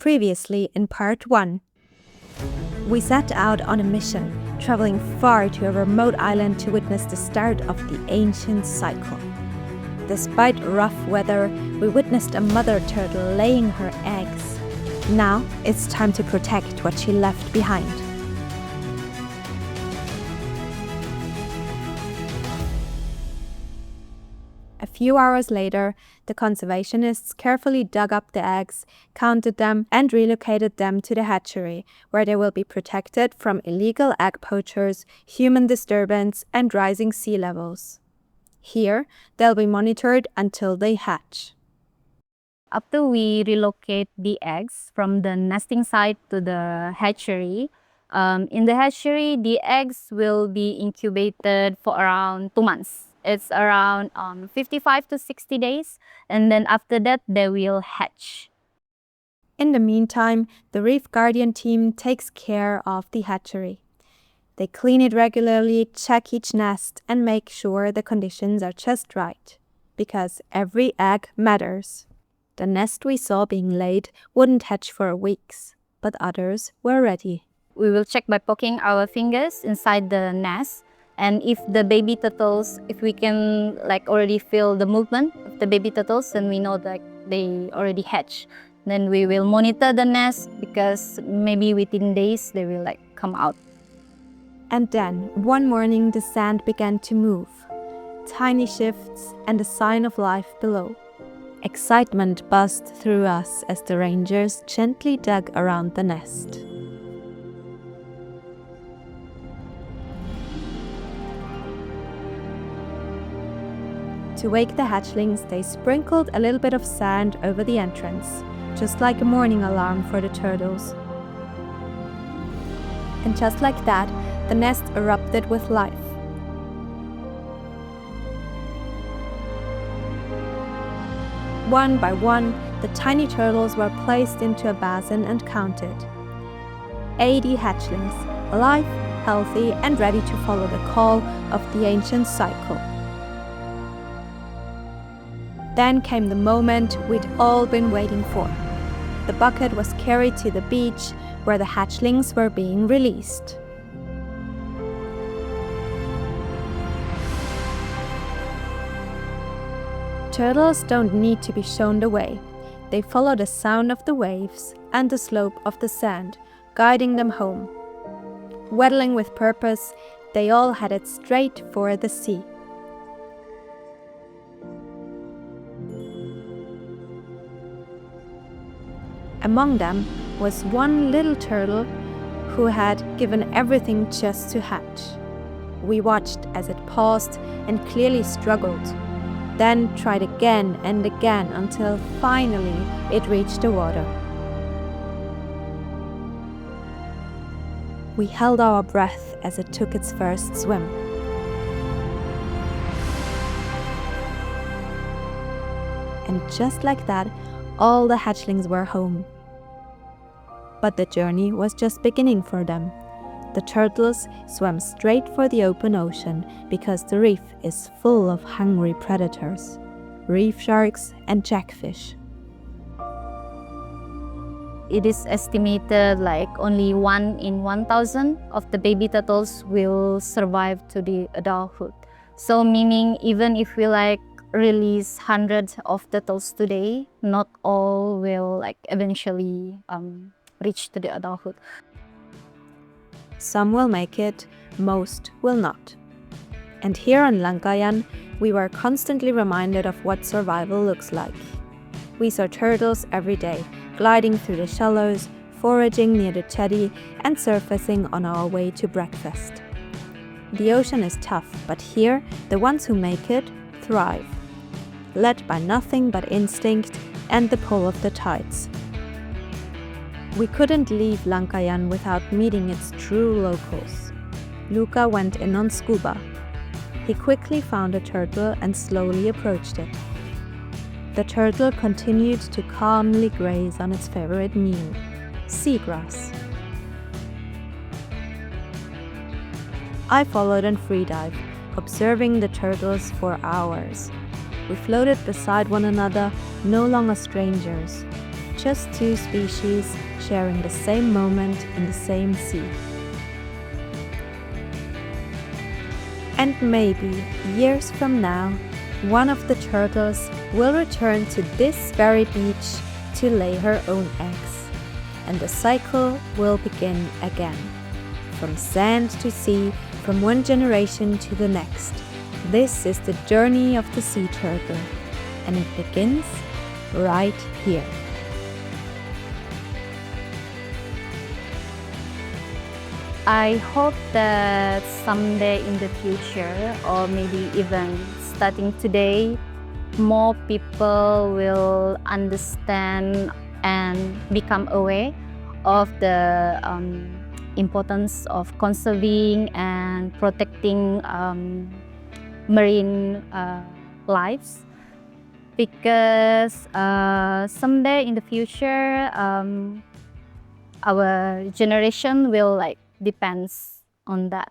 Previously in Part 1. We set out on a mission, traveling far to a remote island to witness the start of the ancient cycle. Despite rough weather, we witnessed a mother turtle laying her eggs. Now it's time to protect what she left behind. A few hours later, the conservationists carefully dug up the eggs, counted them, and relocated them to the hatchery, where they will be protected from illegal egg poachers, human disturbance, and rising sea levels. Here, they'll be monitored until they hatch. After we relocate the eggs from the nesting site to the hatchery, in the hatchery, the eggs will be incubated for around 2 months. It's around 55 to 60 days, and then after that, they will hatch. In the meantime, the Reef Guardian team takes care of the hatchery. They clean it regularly, check each nest, and make sure the conditions are just right, because every egg matters. The nest we saw being laid wouldn't hatch for weeks, but others were ready. We will check by poking our fingers inside the nest. And if the baby turtles, if we can already feel the movement of the baby turtles, then we know that they already hatched. Then we will monitor the nest because maybe within days they will come out. And then, one morning, the sand began to move. Tiny shifts and a sign of life below. Excitement buzzed through us as the rangers gently dug around the nest. To wake the hatchlings, they sprinkled a little bit of sand over the entrance, just like a morning alarm for the turtles. And just like that, the nest erupted with life. One by one, the tiny turtles were placed into a basin and counted. 80 hatchlings, alive, healthy, and ready to follow the call of the ancient cycle. Then came the moment we'd all been waiting for. The bucket was carried to the beach where the hatchlings were being released. Turtles don't need to be shown the way. They follow the sound of the waves and the slope of the sand, guiding them home. Waddling with purpose, they all headed straight for the sea. Among them was one little turtle who had given everything just to hatch. We watched as it paused and clearly struggled, then tried again and again until finally it reached the water. We held our breath as it took its first swim. And just like that, all the hatchlings were home. But the journey was just beginning for them. The turtles swam straight for the open ocean because the reef is full of hungry predators, reef sharks and jackfish. It is estimated only 1 in 1,000 of the baby turtles will survive to the adulthood. So meaning even if we release hundreds of turtles today, not all will eventually reach to the adulthood. Some will make it, most will not. And here on Lankayan, we were constantly reminded of what survival looks like. We saw turtles every day, gliding through the shallows, foraging near the jetty, and surfacing on our way to breakfast. The ocean is tough, but here, the ones who make it thrive, led by nothing but instinct and the pull of the tides. We couldn't leave Lankayan without meeting its true locals. Luca went in on Scuba. He quickly found a turtle and slowly approached it. The turtle continued to calmly graze on its favorite meal, seagrass. I followed and freedived, observing the turtles for hours. We floated beside one another, no longer strangers, just two species sharing the same moment in the same sea. And maybe years from now, one of the turtles will return to this very beach to lay her own eggs, and the cycle will begin again. From sand to sea, from one generation to the next. This is the journey of the sea turtle, and it begins right here. I hope that someday in the future, or maybe even starting today, more people will understand and become aware of the importance of conserving and protecting marine lives, because someday in the future our generation will depends on that.